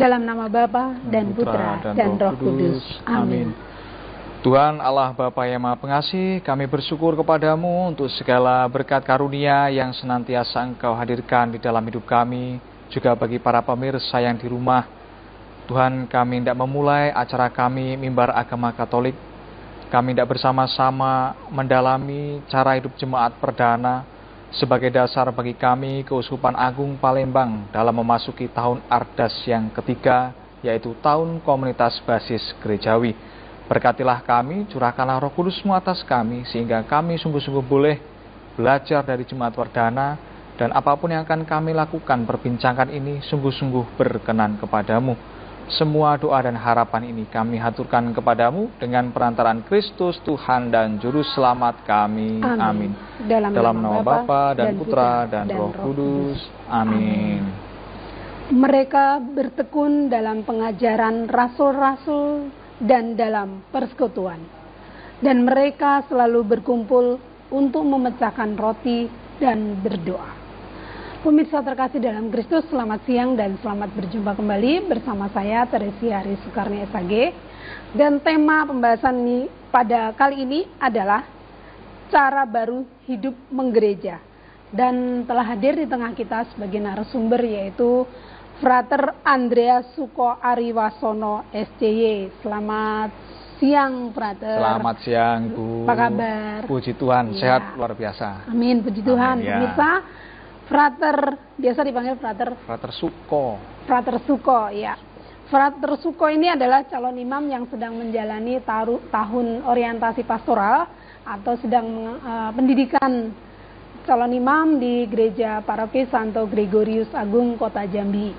Dalam nama Bapa dan Putra dan Roh Kudus. Amin. Tuhan Allah Bapa yang Maha Pengasih, kami bersyukur kepadamu untuk segala berkat karunia yang senantiasa Engkau hadirkan di dalam hidup kami, juga bagi para pemirsa yang di rumah. Tuhan, kami hendak memulai acara kami Mimbar Agama Katolik. Kami hendak bersama-sama mendalami cara hidup jemaat perdana sebagai dasar bagi kami Keuskupan Agung Palembang dalam memasuki tahun Ardas yang ketiga, yaitu tahun komunitas basis gerejawi. Berkatilah kami, curahkanlah Roh Kudus-Mu atas kami, sehingga kami sungguh-sungguh boleh belajar dari jemaat perdana, dan apapun yang akan kami lakukan, perbincangan ini sungguh-sungguh berkenan kepadamu. Semua doa dan harapan ini kami haturkan kepadamu dengan perantaraan Kristus Tuhan dan Juru Selamat kami. Amin. Dalam nama Bapa dan Putra dan Roh Kudus. Amin. Mereka bertekun dalam pengajaran rasul-rasul dan dalam persekutuan. Dan mereka selalu berkumpul untuk memecahkan roti dan berdoa. Pemirsa terkasih dalam Kristus, selamat siang dan selamat berjumpa kembali bersama saya Teresia Hari Sukarni SAG. Dan tema pembahasan ini pada kali ini adalah cara baru hidup menggereja. Dan telah hadir di tengah kita sebagai narasumber yaitu Frater Andreas Suko Ariwasono SCY. Selamat siang, Frater. Selamat siang, Bu. Apa kabar? Puji Tuhan, sehat luar biasa. Amin, puji Tuhan. Amin, ya. Pemirsa, Frater, biasa dipanggil Frater. Frater Suko. Frater Suko, ya. Frater Suko ini adalah calon imam yang sedang menjalani tahun orientasi pastoral atau sedang pendidikan calon imam di Gereja Paroki Santo Gregorius Agung, Kota Jambi.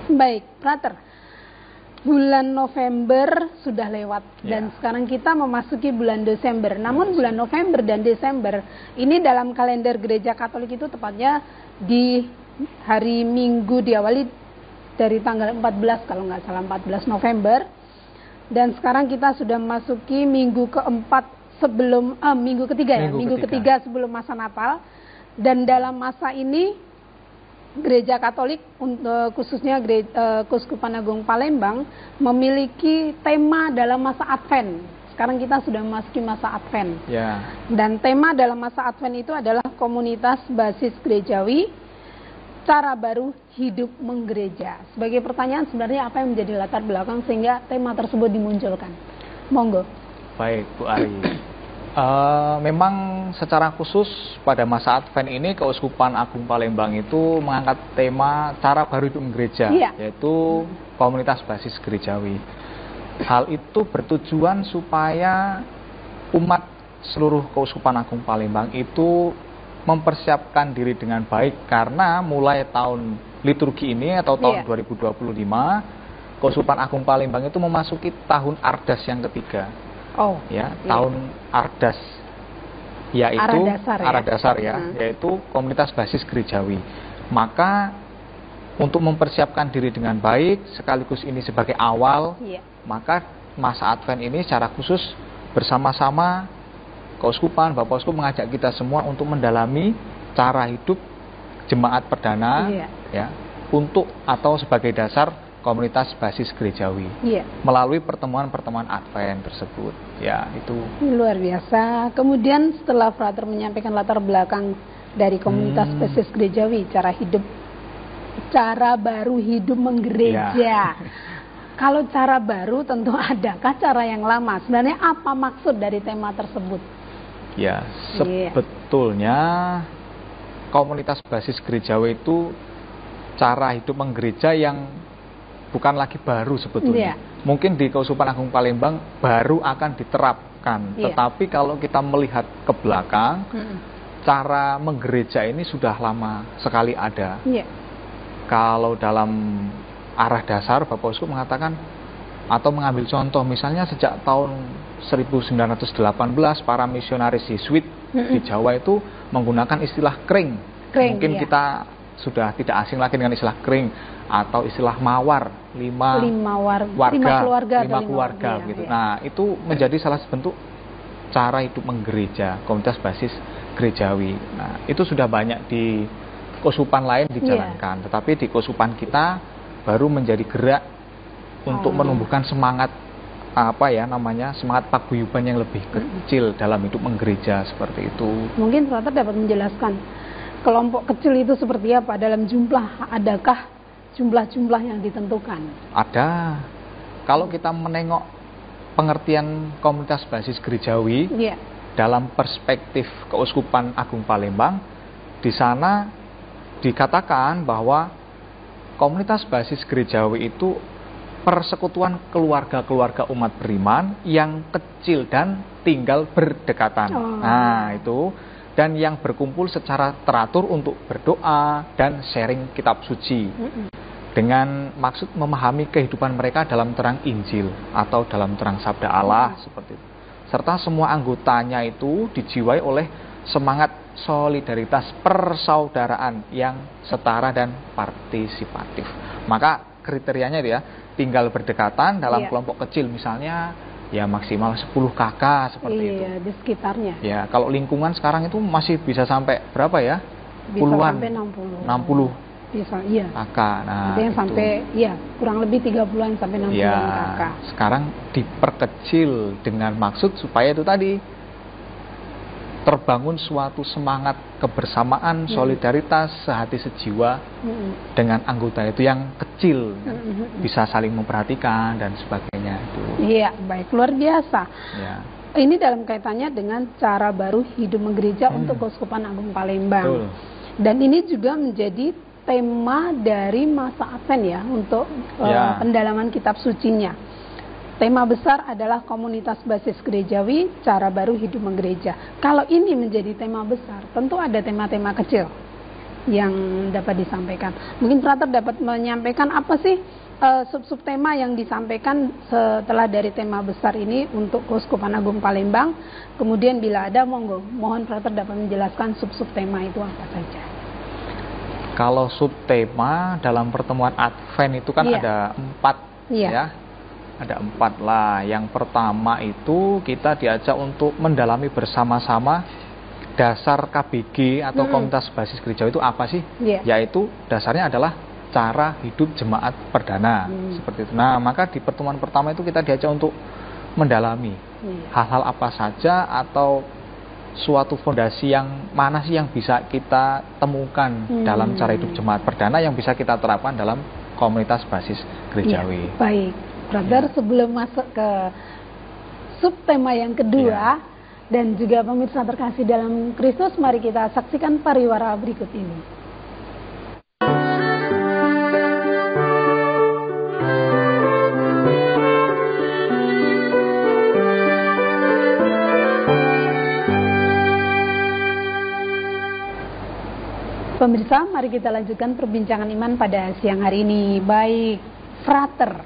Baik, Frater. Bulan November sudah lewat dan sekarang kita memasuki bulan Desember. Namun bulan November dan Desember ini dalam kalender Gereja Katolik itu tepatnya di hari Minggu diawali dari tanggal 14 kalau nggak salah 14 November. Dan sekarang kita sudah memasuki minggu keempat sebelum minggu ketiga sebelum masa Natal. Dan dalam masa ini Gereja Katolik, khususnya Keuskupan Agung Palembang, memiliki tema dalam masa Advent. Sekarang kita sudah memasuki masa Advent. Dan tema dalam masa Advent itu adalah komunitas basis gerejawi, cara baru hidup menggereja. Sebagai pertanyaan, sebenarnya apa yang menjadi latar belakang sehingga tema tersebut dimunculkan? Monggo. Baik, Bu Ari. Memang secara khusus pada masa Advent ini Keuskupan Agung Palembang itu mengangkat tema cara baru hidup gereja, yaitu komunitas basis gerejawi. Hal itu bertujuan supaya umat seluruh Keuskupan Agung Palembang itu mempersiapkan diri dengan baik, karena mulai tahun liturgi ini atau tahun 2025 Keuskupan Agung Palembang itu memasuki tahun Ardas yang ketiga. Tahun Ardas, yaitu arah dasar, yaitu komunitas basis gerejawi. Maka untuk mempersiapkan diri dengan baik, sekaligus ini sebagai awal, maka masa Advent ini secara khusus bersama-sama Keuskupan, Bapak Uskup mengajak kita semua untuk mendalami cara hidup jemaat perdana, untuk atau sebagai dasar komunitas basis gerejawi melalui pertemuan-pertemuan Advent tersebut. Itu luar biasa. Kemudian setelah Frater menyampaikan latar belakang dari komunitas basis gerejawi, cara baru hidup menggereja. Kalau cara baru tentu adakah cara yang lama? Sebenarnya apa maksud dari tema tersebut? Sebetulnya komunitas basis gerejawi itu cara hidup menggereja yang bukan lagi baru sebetulnya. Mungkin di Keuskupan Agung Palembang baru akan diterapkan. Tetapi kalau kita melihat ke belakang, cara menggereja ini sudah lama sekali ada. Kalau dalam arah dasar, Bapak Uskup mengatakan atau mengambil contoh, misalnya sejak tahun 1918 para misionaris Yesuit di Jawa itu menggunakan istilah kring. Mungkin kita sudah tidak asing lagi dengan istilah kring atau istilah mawar, lima keluarga gitu. Nah, itu menjadi salah satu bentuk cara hidup menggereja, komunitas basis gerejawi. Nah, itu sudah banyak di keuskupan lain dijalankan, tetapi di keuskupan kita baru menjadi gerak untuk menumbuhkan semangat semangat paguyuban yang lebih kecil dalam hidup menggereja seperti itu. Mungkin Frater dapat menjelaskan kelompok kecil itu seperti apa dalam jumlah, adakah jumlah-jumlah yang ditentukan? Ada. Kalau kita menengok pengertian komunitas basis gerejawi dalam perspektif Keuskupan Agung Palembang, di sana dikatakan bahwa komunitas basis gerejawi itu persekutuan keluarga-keluarga umat beriman yang kecil dan tinggal berdekatan. Nah, itu, dan yang berkumpul secara teratur untuk berdoa dan sharing kitab suci. Dengan maksud memahami kehidupan mereka dalam terang Injil atau dalam terang Sabda Allah seperti itu. Serta semua anggotanya itu dijiwai oleh semangat solidaritas persaudaraan yang setara dan partisipatif. Maka kriterianya itu ya, tinggal berdekatan dalam kelompok kecil, misalnya ya maksimal 10 kakak seperti itu. Iya, di sekitarnya. Ya, kalau lingkungan sekarang itu masih bisa sampai berapa ya? Bisa puluhan, sampai 60 bisa, iya. kakak. Nah, yang sampai kurang lebih 30-an sampai 60-an kakak. Sekarang diperkecil dengan maksud supaya itu tadi terbangun suatu semangat kebersamaan, solidaritas, sehati sejiwa dengan anggota itu yang kecil, bisa saling memperhatikan dan sebagainya itu. Iya, baik, luar biasa. Ya. Ini dalam kaitannya dengan cara baru hidup menggereja untuk Keuskupan Agung Palembang. Betul. Dan ini juga menjadi tema dari masa Advent ya, untuk pendalaman kitab sucinya. Tema besar adalah komunitas basis gerejawi, cara baru hidup menggereja. Kalau ini menjadi tema besar, tentu ada tema-tema kecil yang dapat disampaikan. Mungkin Frater dapat menyampaikan apa sih sub-sub tema yang disampaikan setelah dari tema besar ini untuk Keuskupan Agung Palembang. Kemudian bila ada, monggo, mohon Frater dapat menjelaskan sub-sub tema itu apa saja. Kalau subtema dalam pertemuan Advent itu kan ada 4 ya. Ada 4 lah. Yang pertama itu kita diajak untuk mendalami bersama-sama dasar KBG atau komunitas basis gereja itu apa sih? Yaitu dasarnya adalah cara hidup jemaat perdana seperti itu. Nah, maka di pertemuan pertama itu kita diajak untuk mendalami hal-hal apa saja atau suatu fondasi yang mana sih yang bisa kita temukan dalam cara hidup jemaat perdana yang bisa kita terapkan dalam komunitas basis gerejawi. Baik, Brother, sebelum masuk ke subtema yang kedua dan juga pemirsa terkasih dalam Kristus, mari kita saksikan pariwara berikut ini. Pemirsa, mari kita lanjutkan perbincangan iman pada siang hari ini. Baik, Frater,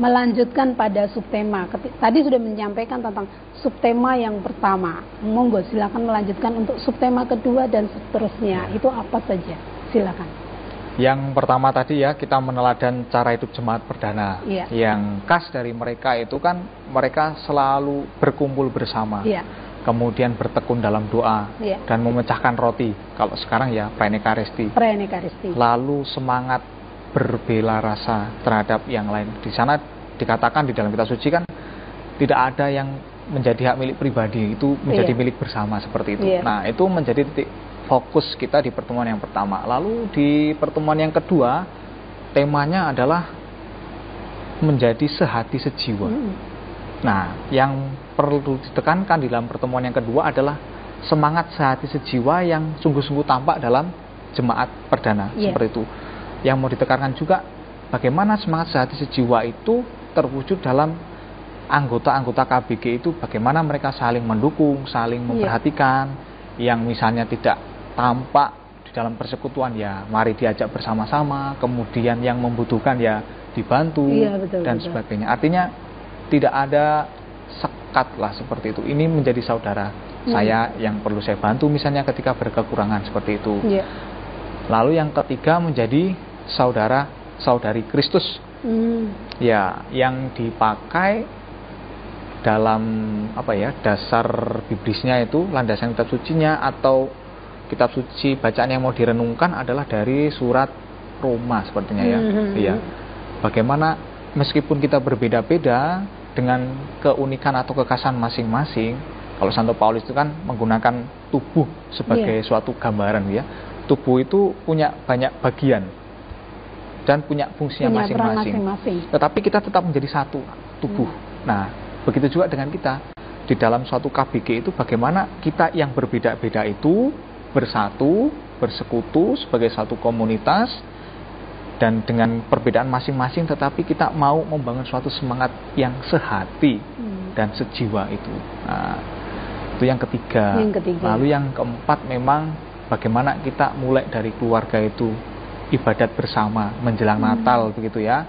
melanjutkan pada subtema. Tadi sudah menyampaikan tentang subtema yang pertama. Monggo, silakan melanjutkan untuk subtema kedua dan seterusnya. Itu apa saja? Silakan. Yang pertama tadi ya, kita meneladan cara hidup jemaat perdana. Yang khas dari mereka itu kan mereka selalu berkumpul bersama. Kemudian bertekun dalam doa dan memecahkan roti. Kalau sekarang ya praenekaristi. Lalu semangat berbela rasa terhadap yang lain. Di sana dikatakan di dalam kitab suci kan tidak ada yang menjadi hak milik pribadi, itu menjadi milik bersama seperti itu. Nah, itu menjadi titik fokus kita di pertemuan yang pertama. Lalu di pertemuan yang kedua, temanya adalah menjadi sehati sejiwa. Nah, yang perlu ditekankan di dalam pertemuan yang kedua adalah semangat sehati sejiwa yang sungguh-sungguh tampak dalam jemaat perdana seperti itu. Yang mau ditekankan juga bagaimana semangat sehati sejiwa itu terwujud dalam anggota-anggota KBG itu, bagaimana mereka saling mendukung, saling memperhatikan. Yang misalnya tidak tampak di dalam persekutuan ya mari diajak bersama-sama, kemudian yang membutuhkan ya dibantu dan sebagainya. Artinya tidak ada sekat lah seperti itu. Ini menjadi saudara saya yang perlu saya bantu misalnya ketika berkekurangan seperti itu. Lalu yang ketiga menjadi saudara-saudari Kristus. Ya, yang dipakai dalam dasar biblisnya itu, landasan kitab sucinya atau kitab suci bacaan yang mau direnungkan adalah dari surat Roma sepertinya ya. bagaimana meskipun kita berbeda-beda dengan keunikan atau kekhasan masing-masing. Kalau Santo Paulus itu kan menggunakan tubuh sebagai suatu gambaran ya. Tubuh itu punya banyak bagian dan punya fungsinya masing-masing. Tetapi kita tetap menjadi satu tubuh. Nah, begitu juga dengan kita. Di dalam suatu KBG itu bagaimana kita yang berbeda-beda itu bersatu, bersekutu sebagai satu komunitas, dan dengan perbedaan masing-masing tetapi kita mau membangun suatu semangat yang sehati dan sejiwa itu. Nah, itu yang ketiga. Lalu yang keempat memang bagaimana kita mulai dari keluarga itu ibadat bersama menjelang Natal begitu ya,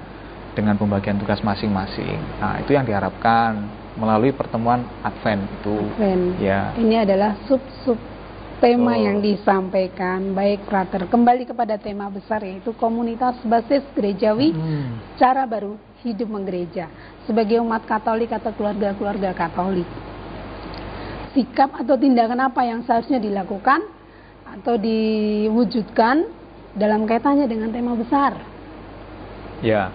dengan pembagian tugas masing-masing. Nah, itu yang diharapkan melalui pertemuan Advent itu. Ya. Ini adalah sub-sub tema yang disampaikan. Baik, Frater, kembali kepada tema besar yaitu komunitas basis gerejawi, cara baru hidup menggereja sebagai umat Katolik atau keluarga-keluarga Katolik. Sikap atau tindakan apa yang seharusnya dilakukan atau diwujudkan dalam kaitannya dengan tema besar? Ya.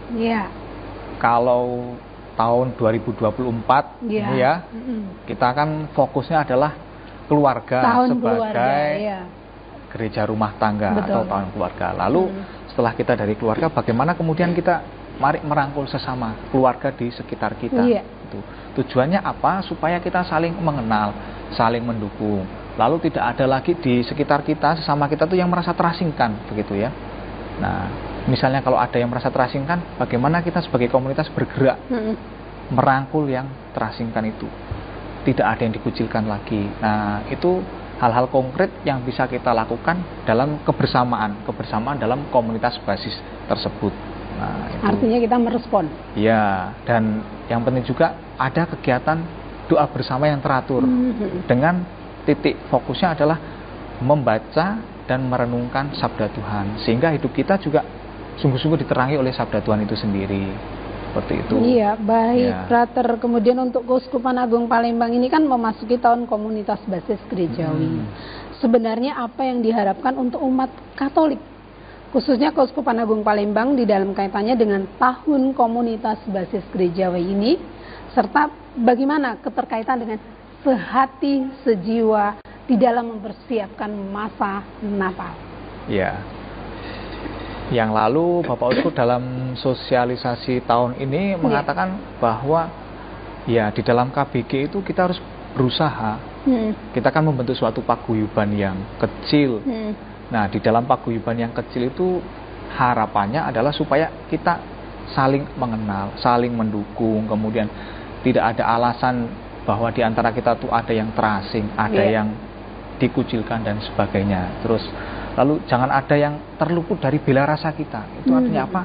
Kalau tahun 2024 ya, kita kan fokusnya adalah keluarga sebagai gereja rumah tangga atau tahun keluarga. Lalu setelah kita dari keluarga, bagaimana kemudian kita mari merangkul sesama keluarga di sekitar kita. Tujuannya apa? Supaya kita saling mengenal, saling mendukung. Lalu tidak ada lagi di sekitar kita, sesama kita tuh yang merasa terasingkan, begitu ya. Nah, misalnya kalau ada yang merasa terasingkan, bagaimana kita sebagai komunitas bergerak merangkul yang terasingkan itu. Tidak ada yang dikucilkan lagi. Nah, itu hal-hal konkret yang bisa kita lakukan dalam kebersamaan dalam komunitas basis tersebut. Nah, itu. Artinya kita merespon. Ya, dan yang penting juga ada kegiatan doa bersama yang teratur dengan titik fokusnya adalah membaca dan merenungkan sabda Tuhan, sehingga hidup kita juga sungguh-sungguh diterangi oleh sabda Tuhan itu sendiri. Seperti itu. Iya, baik, Frater. Kemudian untuk Keuskupan Agung Palembang ini kan memasuki tahun komunitas basis gerejawi. Sebenarnya apa yang diharapkan untuk umat Katolik, khususnya Keuskupan Agung Palembang di dalam kaitannya dengan tahun komunitas basis gerejawi ini, serta bagaimana keterkaitan dengan sehati, sejiwa di dalam mempersiapkan masa Natal? Ya. Yang lalu Bapak Uskup dalam sosialisasi tahun ini mengatakan bahwa ya di dalam KBG itu kita harus berusaha. Kita kan membentuk suatu paguyuban yang kecil. Nah, di dalam paguyuban yang kecil itu harapannya adalah supaya kita saling mengenal, saling mendukung, kemudian tidak ada alasan bahwa di antara kita tuh ada yang terasing, ada yang dikucilkan dan sebagainya. Terus lalu jangan ada yang terluput dari bela rasa kita. Itu artinya apa?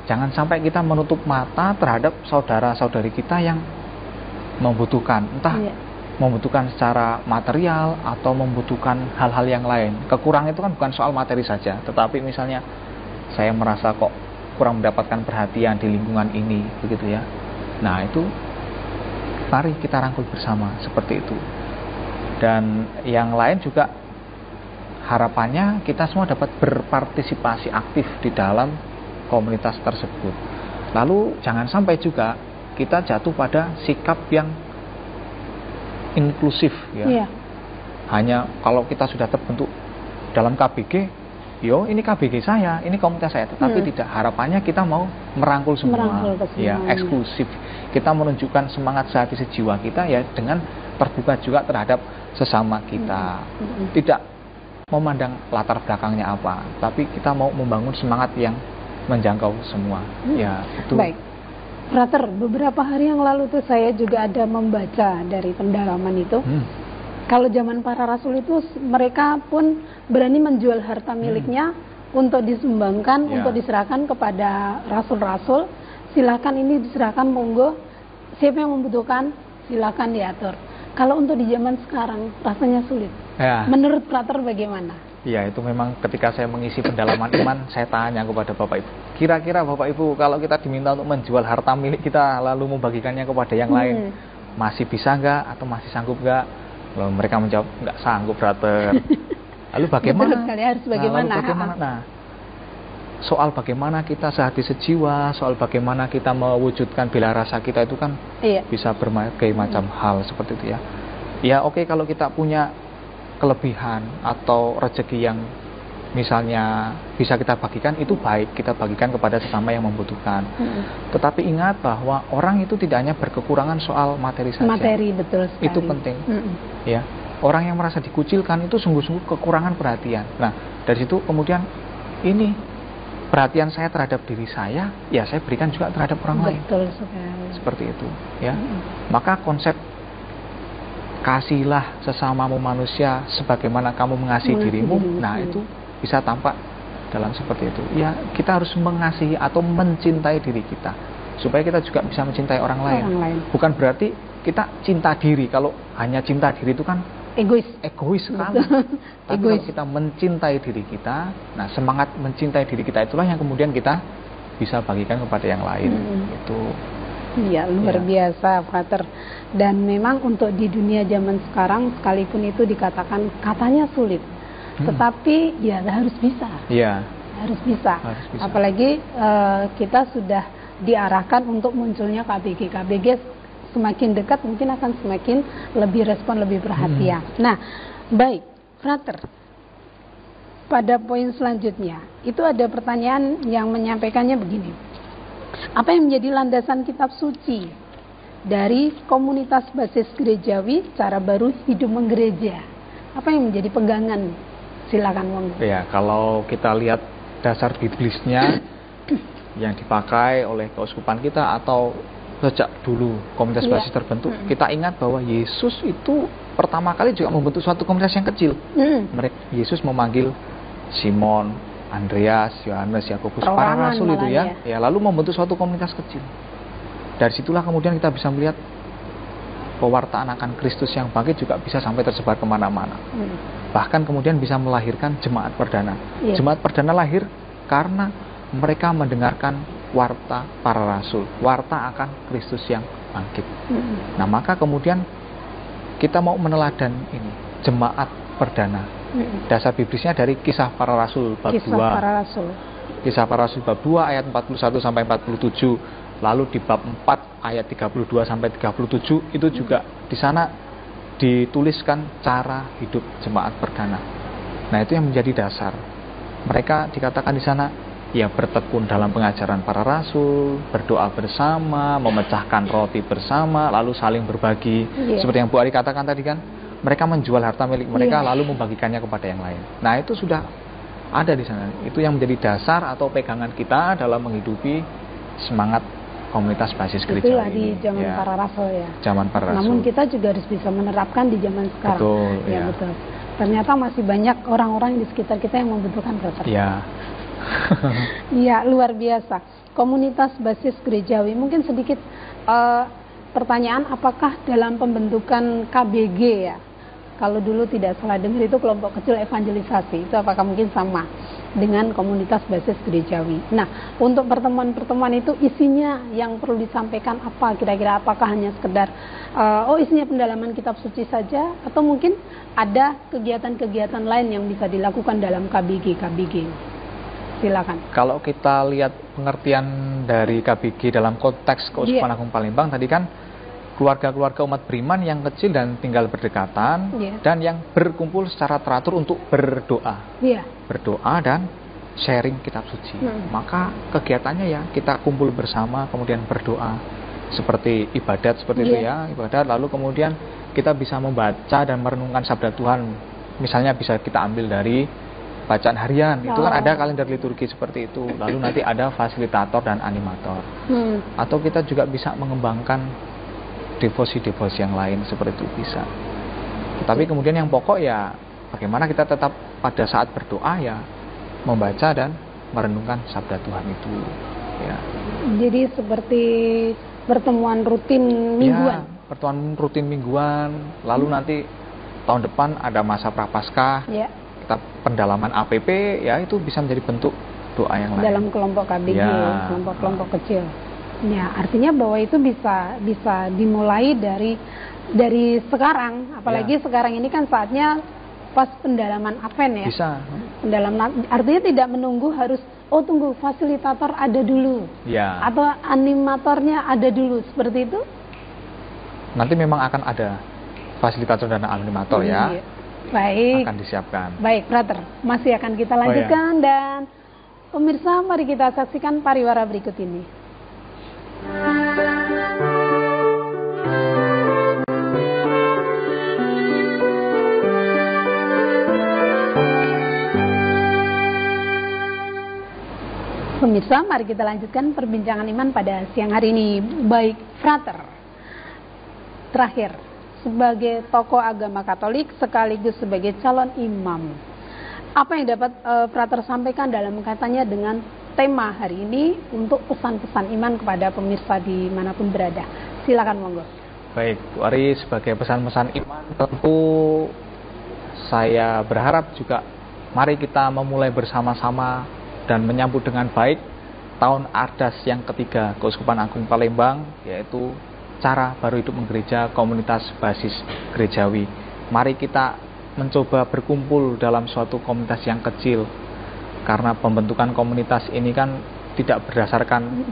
Jangan sampai kita menutup mata terhadap saudara-saudari kita yang membutuhkan, entah membutuhkan secara material atau membutuhkan hal-hal yang lain. Kekurangan itu kan bukan soal materi saja, tetapi misalnya saya merasa kok kurang mendapatkan perhatian di lingkungan ini, begitu ya. Nah, itu mari kita rangkul bersama seperti itu. Dan yang lain juga harapannya kita semua dapat berpartisipasi aktif di dalam komunitas tersebut. Lalu jangan sampai juga kita jatuh pada sikap yang inklusif ya. Hanya kalau kita sudah terbentuk dalam KBG, yo ini KBG saya, ini komunitas saya, tetapi tidak, harapannya kita mau merangkul semua. Ya, eksklusif. Kita menunjukkan semangat sehati sejiwa kita ya dengan terbuka juga terhadap sesama kita. Tidak memandang latar belakangnya apa, tapi kita mau membangun semangat yang menjangkau semua. Ya, itu. Baik. Frater, beberapa hari yang lalu tuh saya juga ada membaca dari pendalaman itu. Kalau zaman para rasul itu mereka pun berani menjual harta miliknya untuk disumbangkan, untuk diserahkan kepada rasul-rasul. Silakan ini diserahkan, monggo. Siapa yang membutuhkan, silakan diatur. Kalau untuk di zaman sekarang rasanya sulit. Menurut Frater bagaimana? Ya, itu memang ketika saya mengisi pendalaman iman, saya tanya kepada Bapak Ibu, kira-kira Bapak Ibu kalau kita diminta untuk menjual harta milik kita lalu membagikannya kepada yang lain, masih bisa nggak atau masih sanggup nggak? Lalu mereka menjawab, nggak sanggup, Frater. Lalu bagaimana? Harus bagaimana? Nah, soal bagaimana kita sehati sejiwa, soal bagaimana kita mewujudkan bela rasa kita itu kan bisa berbagai macam hal seperti itu ya. Ya oke, kalau kita punya kelebihan atau rezeki yang misalnya bisa kita bagikan, itu baik, kita bagikan kepada sesama yang membutuhkan. Tetapi ingat bahwa orang itu tidak hanya berkekurangan soal materi saja. Materi, betul sekali. Itu penting. Ya, orang yang merasa dikucilkan itu sungguh-sungguh kekurangan perhatian. Nah, dari situ kemudian ini perhatian saya terhadap diri saya, ya saya berikan juga terhadap orang lain. Betul sekali. Seperti itu, ya. Maka konsep kasihlah sesamamu manusia sebagaimana kamu mengasihi dirimu, nah itu bisa tampak dalam seperti itu. Ya, kita harus mengasihi atau mencintai diri kita supaya kita juga bisa mencintai orang lain. Bukan berarti kita cinta diri. Kalau hanya cinta diri itu kan egois sekali. Tapi kalau kita mencintai diri kita, nah semangat mencintai diri kita itulah yang kemudian kita bisa bagikan kepada yang lain. Itu iya, luar biasa, Frater. Dan memang untuk di dunia zaman sekarang, sekalipun itu dikatakan katanya sulit, tetapi ya harus bisa. Iya. Harus bisa. Apalagi kita sudah diarahkan untuk munculnya KBG. KBG semakin dekat mungkin akan semakin lebih respon, lebih perhatian. Nah, baik, Frater. Pada poin selanjutnya, itu ada pertanyaan yang menyampaikannya begini. Apa yang menjadi landasan kitab suci dari komunitas basis gerejawi cara baru hidup menggereja? Apa yang menjadi pegangan? Silakan, monggo. Ya, kalau kita lihat dasar biblisnya yang dipakai oleh keuskupan kita atau sejak dulu komunitas basis terbentuk, kita ingat bahwa Yesus itu pertama kali juga membentuk suatu komunitas yang kecil. Yesus memanggil Simon, Andreas, Yohanes, Yakobus, para rasul itu ya, lalu membentuk suatu komunitas kecil. Dari situlah kemudian kita bisa melihat pewartaan akan Kristus yang bangkit juga bisa sampai tersebar kemana-mana. Bahkan kemudian bisa melahirkan jemaat perdana. Jemaat perdana lahir karena mereka mendengarkan warta para rasul, warta akan Kristus yang bangkit. Nah, maka kemudian kita mau meneladan ini, jemaat perdana. Dasar biblisnya dari Kisah Para Rasul bab 2. Kisah Para Rasul bab 2 ayat 41 sampai 47. Lalu di bab 4 ayat 32 sampai 37 itu juga di sana dituliskan cara hidup jemaat perdana. Nah, itu yang menjadi dasar. Mereka dikatakan di sana ya bertekun dalam pengajaran para rasul, berdoa bersama, memecahkan roti bersama, lalu saling berbagi. Seperti yang Bu Ari katakan tadi kan, mereka menjual harta milik mereka lalu membagikannya kepada yang lain. Nah, itu sudah ada di sana. Itu yang menjadi dasar atau pegangan kita dalam menghidupi semangat komunitas basis gereja. Itulah di zaman para rasul ya. Zaman para rasul. Namun kita juga harus bisa menerapkan di zaman sekarang. Betul, betul. Ternyata masih banyak orang-orang di sekitar kita yang membutuhkan protokol. Iya. Iya, luar biasa. Komunitas basis gerejawi, mungkin sedikit pertanyaan, apakah dalam pembentukan KBG ya, kalau dulu tidak salah dengar itu kelompok kecil evangelisasi, itu apakah mungkin sama dengan komunitas basis gerejawi? Nah, untuk pertemuan-pertemuan itu isinya yang perlu disampaikan apa kira-kira? Apakah hanya sekedar isinya pendalaman kitab suci saja, atau mungkin ada kegiatan-kegiatan lain yang bisa dilakukan dalam KBG? Silakan. Kalau kita lihat pengertian dari KBG dalam konteks Keuskupan Agung Palembang tadi kan, keluarga-keluarga umat beriman yang kecil dan tinggal berdekatan, dan yang berkumpul secara teratur untuk berdoa, berdoa dan sharing kitab suci. Maka kegiatannya ya kita kumpul bersama, kemudian berdoa, seperti ibadat seperti itu ya, ibadat. Lalu kemudian kita bisa membaca dan merenungkan sabda Tuhan. Misalnya bisa kita ambil dari bacaan harian, itu kan ada kalender liturgi seperti itu. Lalu nanti ada fasilitator dan animator. Atau kita juga bisa mengembangkan devosi-devosi yang lain seperti itu bisa. Tetapi kemudian yang pokok ya bagaimana kita tetap pada saat berdoa ya membaca dan merenungkan sabda Tuhan itu ya. Jadi seperti pertemuan rutin mingguan. Ya, pertemuan rutin mingguan. Lalu nanti tahun depan ada masa prapaskah. Kita pendalaman APP ya, itu bisa menjadi bentuk doa yang lain. Dalam kelompok KBG, kelompok-kelompok kecil. Ya, artinya bahwa itu bisa dimulai dari sekarang, apalagi sekarang ini kan saatnya pas pendalaman Advent ya. Bisa. Pendalaman artinya tidak menunggu harus oh tunggu, fasilitator ada dulu, ya, atau animatornya ada dulu, seperti itu? Nanti memang akan ada fasilitator dan animator ya. Iya. Baik. Akan disiapkan. Baik, brother. Masih akan kita lanjutkan dan pemirsa, mari kita saksikan pariwara berikut ini. Pemirsa, mari kita lanjutkan perbincangan iman pada siang hari ini. Baik, frater. Terakhir, sebagai tokoh agama Katolik sekaligus sebagai calon imam, apa yang dapat frater sampaikan dalam kaitannya dengan tema hari ini untuk pesan-pesan iman kepada pemirsa dimanapun berada? Silakan, monggo. Baik, Bu Ari, sebagai pesan-pesan iman, tentu saya berharap juga mari kita memulai bersama-sama dan menyambut dengan baik tahun Ardas yang ketiga Keuskupan Agung Palembang, yaitu cara baru hidup menggereja komunitas basis gerejawi. Mari kita mencoba berkumpul dalam suatu komunitas yang kecil, karena pembentukan komunitas ini kan tidak berdasarkan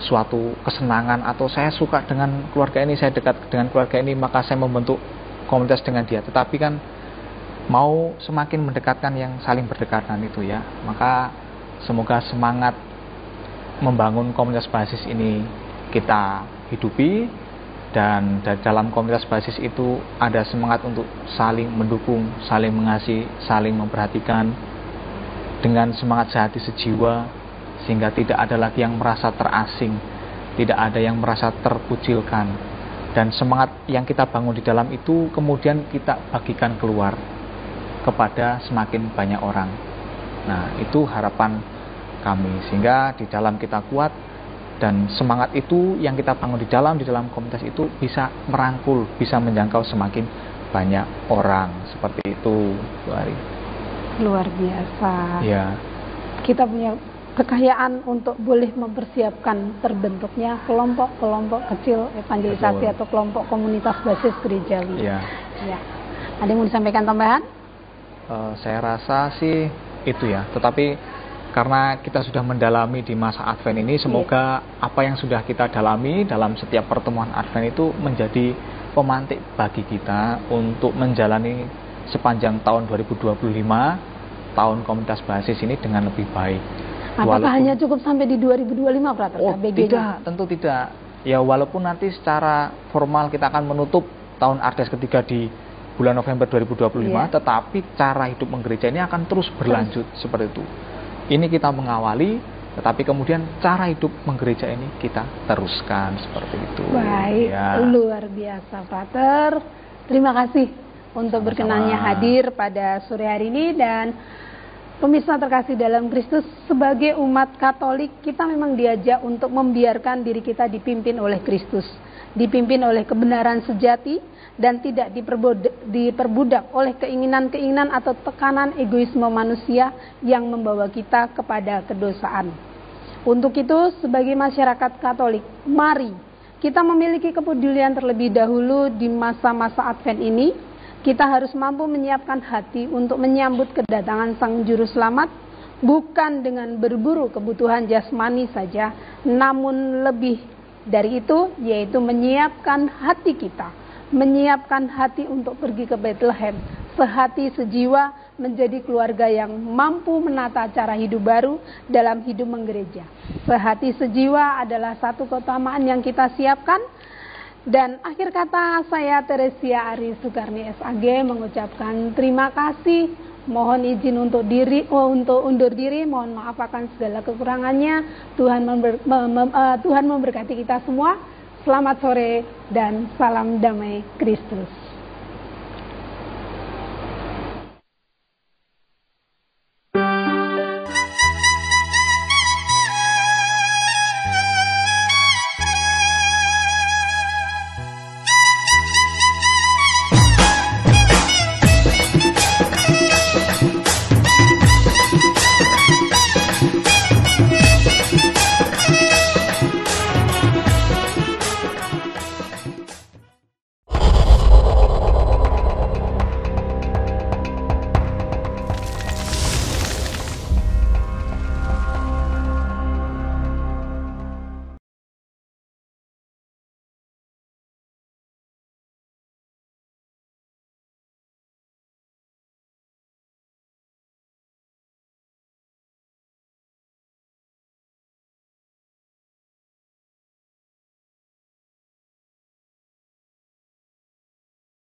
suatu kesenangan atau saya suka dengan keluarga ini, saya dekat dengan keluarga ini, maka saya membentuk komunitas dengan dia, tetapi kan mau semakin mendekatkan yang saling berdekatan itu ya. Maka semoga semangat membangun komunitas basis ini kita hidupi, dan dalam komunitas basis itu ada semangat untuk saling mendukung, saling mengasihi, saling memperhatikan dengan semangat sehati sejiwa, sehingga tidak ada lagi yang merasa terasing, tidak ada yang merasa terkucilkan, dan semangat yang kita bangun di dalam itu kemudian kita bagikan keluar kepada semakin banyak orang. Nah, itu harapan kami, sehingga di dalam kita kuat, dan semangat itu yang kita bangun di dalam komunitas itu bisa merangkul, bisa menjangkau semakin banyak orang. Seperti itu, Bu Ari. Luar biasa ya. Kita punya kekayaan untuk boleh mempersiapkan terbentuknya kelompok-kelompok kecil evangelisasi. Betul. Atau kelompok komunitas basis gerejawi. Ya. Ada yang mau disampaikan tambahan? Saya rasa sih itu ya, tetapi karena kita sudah mendalami di masa Advent ini, semoga apa yang sudah kita dalami dalam setiap pertemuan Advent itu menjadi pemantik bagi kita untuk menjalani sepanjang tahun 2025, tahun komunitas basis ini dengan lebih baik. Apakah hanya cukup sampai di 2025, Frater? Oh, tidak, tentu tidak. Ya, walaupun nanti secara formal kita akan menutup tahun Ardas ketiga di bulan November 2025, tetapi cara hidup menggereja ini akan terus berlanjut seperti itu. Ini kita mengawali, tetapi kemudian cara hidup menggereja ini kita teruskan seperti itu. Baik, luar biasa, Frater. Terima kasih untuk berkenannya hadir pada sore hari ini. Dan pemirsa terkasih dalam Kristus, sebagai umat Katolik kita memang diajak untuk membiarkan diri kita dipimpin oleh Kristus, dipimpin oleh kebenaran sejati, dan tidak diperbudak oleh keinginan-keinginan atau tekanan egoisme manusia yang membawa kita kepada kedosaan. Untuk itu, sebagai masyarakat Katolik, mari kita memiliki kepedulian terlebih dahulu di masa-masa Advent ini. Kita harus mampu menyiapkan hati untuk menyambut kedatangan Sang Juru Selamat, bukan dengan berburu kebutuhan jasmani saja, namun lebih dari itu, yaitu menyiapkan hati kita, menyiapkan hati untuk pergi ke Bethlehem, sehati sejiwa menjadi keluarga yang mampu menata cara hidup baru dalam hidup menggereja. Sehati sejiwa adalah satu keutamaan yang kita siapkan. Dan akhir kata, saya Teresia Ari Sukarni SAG mengucapkan terima kasih. Mohon izin untuk undur diri, mohon maaf akan segala kekurangannya. Tuhan memberkati kita semua. Selamat sore dan salam damai Kristus.